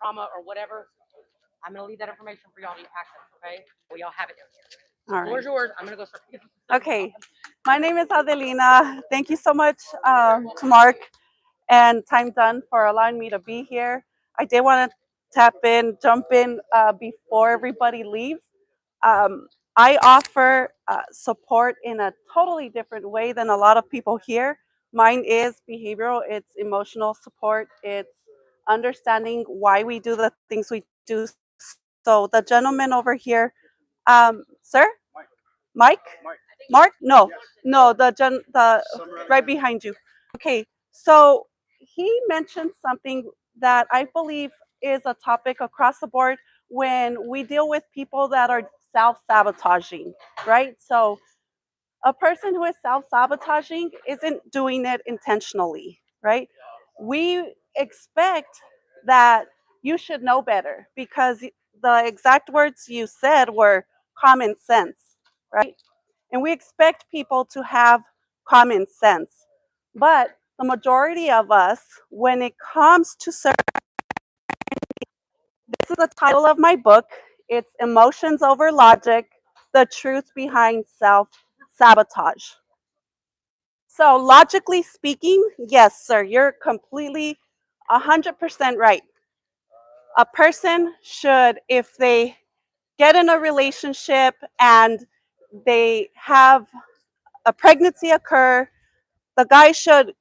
trauma or whatever, I'm gonna leave that information for y'all to access. Okay, we all have it down here. All The floor right. is yours. I'm gonna go start. Okay. My name is Adelina. Thank you so much to Mark and Time Done for allowing me to be here. I did want to jump in before everybody leaves. Um, I offer support in a totally different way than a lot of people here. Mine is behavioral, it's emotional support, it's understanding why we do the things we do. So, the gentleman over here, sir? Mike? Mark? No, no, the right behind you. Okay, so he mentioned something that I believe is a topic across the board when we deal with people that are self-sabotaging, right? So a person who is self-sabotaging isn't doing it intentionally, right? We expect that you should know better because the exact words you said were common sense, right? And we expect people to have common sense. But the majority of us, when it comes to certain, this is the title of my book. It's Emotions Over Logic, the Truth Behind Self Sabotage. So, logically speaking, yes, sir, you're completely 100% right. A person should, if they get in a relationship and they have a pregnancy occur, the guy should,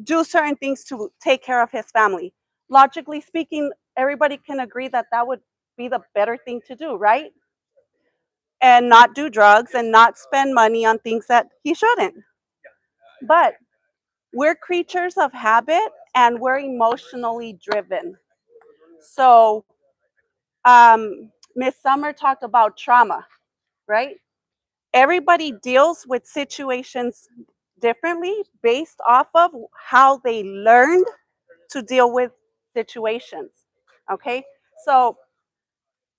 do certain things to take care of his family. Logically speaking, everybody can agree that that would be the better thing to do, right? And not do drugs and not spend money on things that he shouldn't. But we're creatures of habit and we're emotionally driven. So, Miss Summer talked about trauma, right? Everybody deals with situations differently based off of how they learned to deal with situations. Okay, so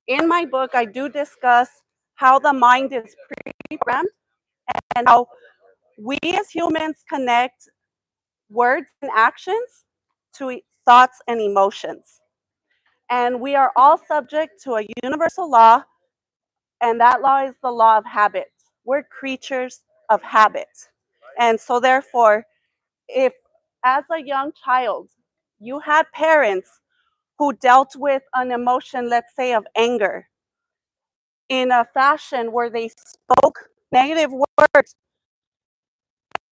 in my book, I do discuss how the mind is pre-programmed and how we as humans connect words and actions to thoughts and emotions. And we are all subject to a universal law, and that law is the law of habit. We're creatures of habit. And so, therefore, if as a young child you had parents who dealt with an emotion, let's say, of anger, in a fashion where they spoke negative words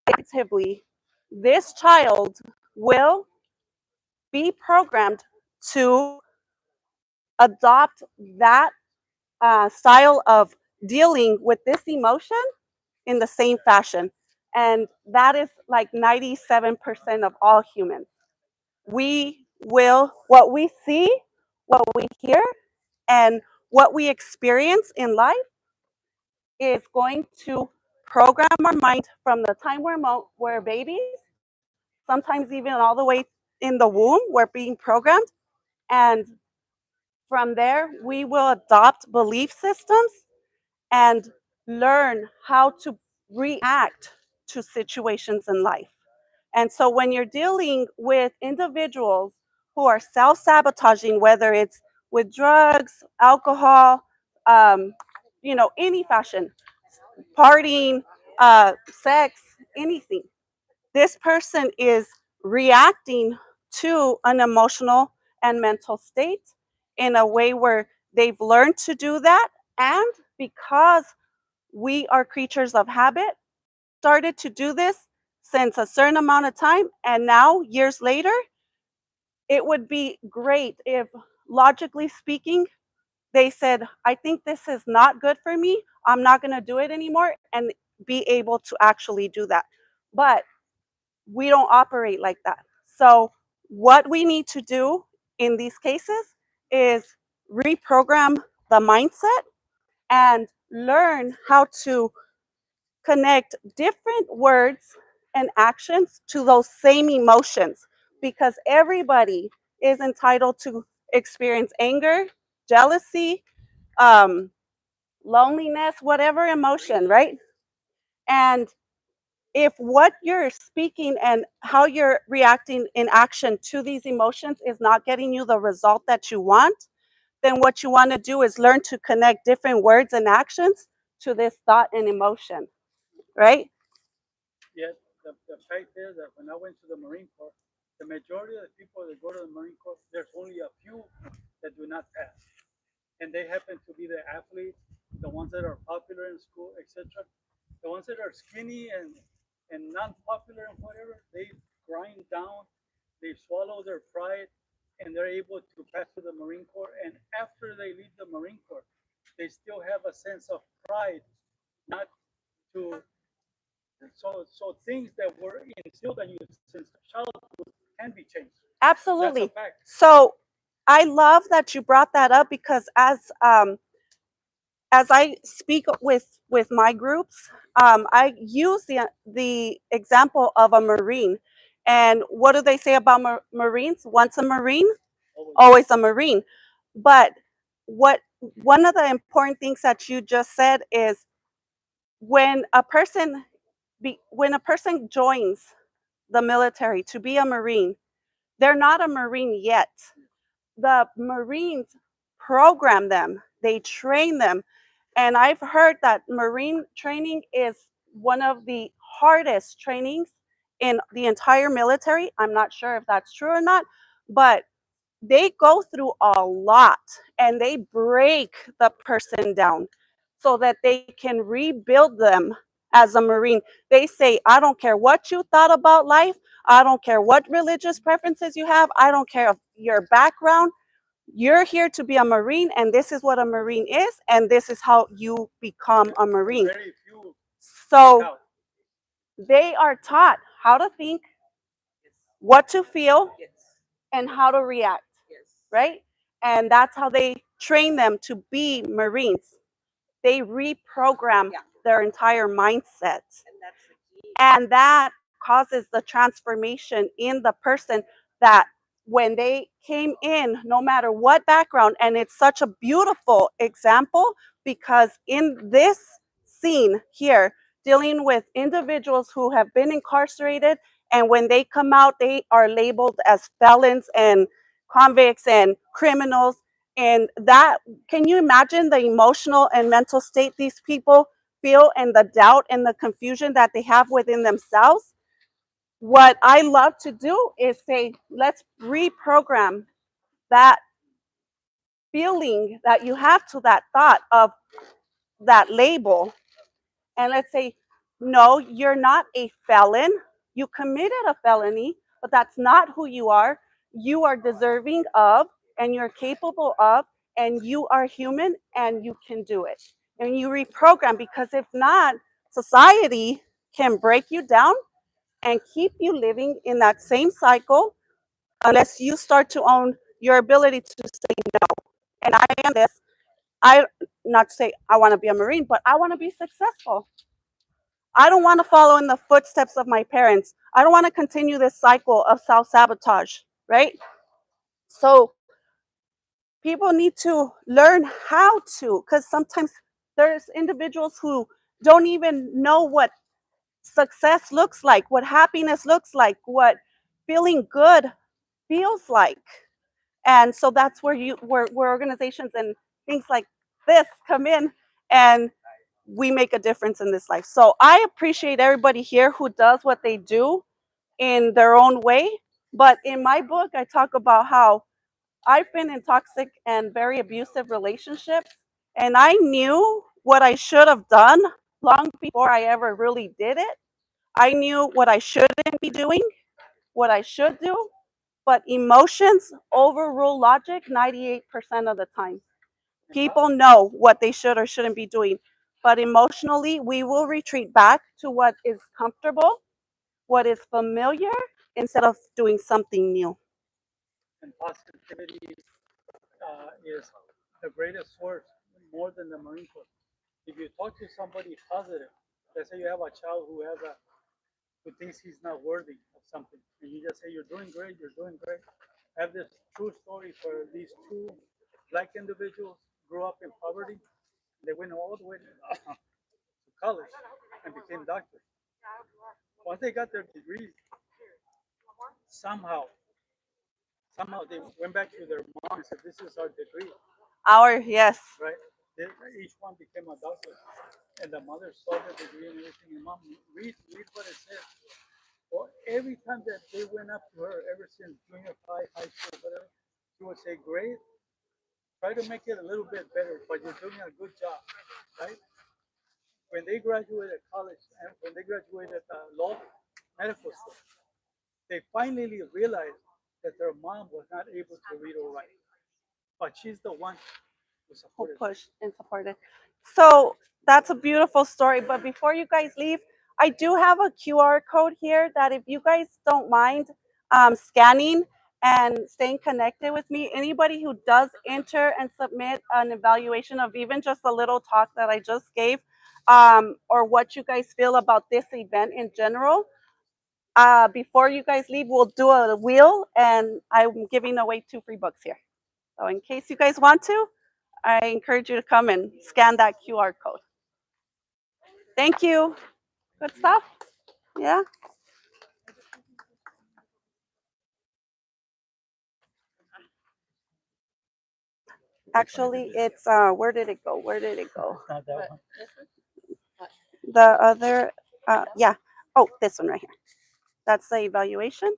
negatively, this child will be programmed to adopt that style of dealing with this emotion in the same fashion. And that is like 97% of all humans. We will, what we see, what we hear, and what we experience in life is going to program our mind from the time we're babies, sometimes even all the way in the womb, we're being programmed. And from there, we will adopt belief systems and learn how to react to situations in life. And so when you're dealing with individuals who are self-sabotaging, whether it's with drugs, alcohol, um, any fashion, partying, sex, anything, this person is reacting to an emotional and mental state in a way where they've learned to do that. And because we are creatures of habit, started to do this since a certain amount of time, and now years later, it would be great if, logically speaking, they said, I think this is not good for me, I'm not going to do it anymore, and be able to actually do that. But we don't operate like that. So, what we need to do in these cases is reprogram the mindset and learn how to connect different words and actions to those same emotions, because everybody is entitled to experience anger, jealousy, um, loneliness, whatever emotion, right? And if what you're speaking and how you're reacting in action to these emotions is not getting you the result that you want, then what you want to do is learn to connect different words and actions to this thought and emotion, right? Yet the fact is that when I went to the Marine Corps, the majority of the people that go to the Marine Corps, there's only a few that do not pass, and they happen to be the athletes, the ones that are popular in school, etc. The ones that are skinny and non-popular and whatever, they grind down, they swallow their pride, and they're able to pass to the Marine Corps. And after they leave the Marine Corps, they still have a sense of pride, not to so things that were instilled in you since childhood can be changed. That's a Absolutely. fact. So I love that you brought that up because as I speak with my groups, I use the example of a Marine. And what do they say about Marines? Once a Marine, Always. always a Marine. But what one of the important things that you just said is when a person when a person joins the military to be a Marine, they're not a Marine yet. The Marines program them, they train them. And I've heard that Marine training is one of the hardest trainings in the entire military. I'm not sure if that's true or not, but they go through a lot and they break the person down so that they can rebuild them as a Marine. They say, I don't care what you thought about life. I don't care what religious preferences you have. I don't care of your background. You're here to be a Marine, and this is what a Marine is, and this is how you become a Marine. Very few So out. they are taught how to think, what to feel, and how to react, right? And that's how they train them to be Marines. They reprogram their entire mindset. And that causes the transformation in the person that when they came in, no matter what background, and it's such a beautiful example because in this scene here, dealing with individuals who have been incarcerated, and when they come out, they are labeled as felons and convicts and criminals. And that, can you imagine the emotional and mental state these people feel and the doubt and the confusion that they have within themselves? What I love to do is say, let's reprogram that feeling that you have to that thought of that label. And let's say, no, you're not a felon. You committed a felony, but that's not who you are. You are deserving of, and you're capable of, and you are human, and you can do it. And you reprogram, because if not, society can break you down and keep you living in that same cycle unless you start to own your ability to say no. And I am this. I not to say I want to be a Marine, but I want to be successful. I don't want to follow in the footsteps of my parents. I don't want to continue this cycle of self-sabotage, right? So people need to learn how to, because sometimes there's individuals who don't even know what success looks like, what happiness looks like, what feeling good feels like. And so that's where where organizations and things like this come in, and we make a difference in this life. So I appreciate everybody here who does what they do in their own way. But in my book, I talk about how I've been in toxic and very abusive relationships, and I knew what I should have done long before I ever really did it. I knew what I shouldn't be doing, what I should do, but emotions overrule logic 98% of the time. People know what they should or shouldn't be doing, but emotionally, we will retreat back to what is comfortable, what is familiar, instead of doing something new. And positivity is the greatest source, more than the Marine Corps. If you talk to somebody positive, let's say you have a child who thinks he's not worthy of something, and you just say you're doing great, you're doing great. I have this true story for these two black individuals grew up in poverty. They went all the way to college and became doctors. Once they got their degrees, somehow, somehow they went back to their mom and said, "This is our degree," Yes. right? They, each one became a doctor, and the mother saw the degree and everything. And mom, read what it says. Well, every time that they went up to her, ever since junior high, high school, whatever, she would say, "Great, try to make it a little bit better, but you're doing a good job," right? When they graduated college and when they graduated law, medical school, they finally realized that their mom was not able to read or write, but she's the one who Who supported them. pushed and supported. So that's a beautiful story. But before you guys leave, I do have a QR code here that if you guys don't mind scanning and staying connected with me, anybody who does enter and submit an evaluation of even just a little talk that I just gave, or what you guys feel about this event in general, before you guys leave, we'll do a wheel, and I'm giving away 2 free books here. So in case you guys want to, I encourage you to come and scan that QR code. Thank you. Good stuff. Yeah. Actually, it's where did it go? Where did it go? Not that one. The other, yeah. Oh, this one right here. That's the evaluation.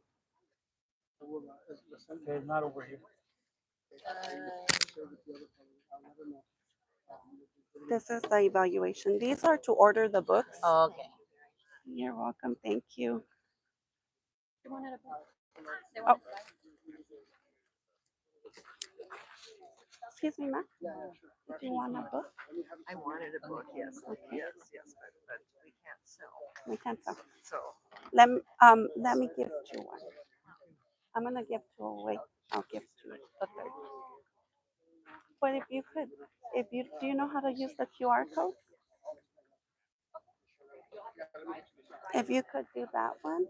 They're not over here. This is the evaluation. These are to order the books. Oh, okay. You're welcome. Thank you. They wanted a book. They Oh. wanted Excuse me, ma'am. Do you want a book? I wanted a book, yes, Okay. yes, but we can't sell. We can sell. So Let me give you one. I'm gonna give 2 away. I'll give 2 a third. But if you could, do you know how to use the QR codes? If you could do that one.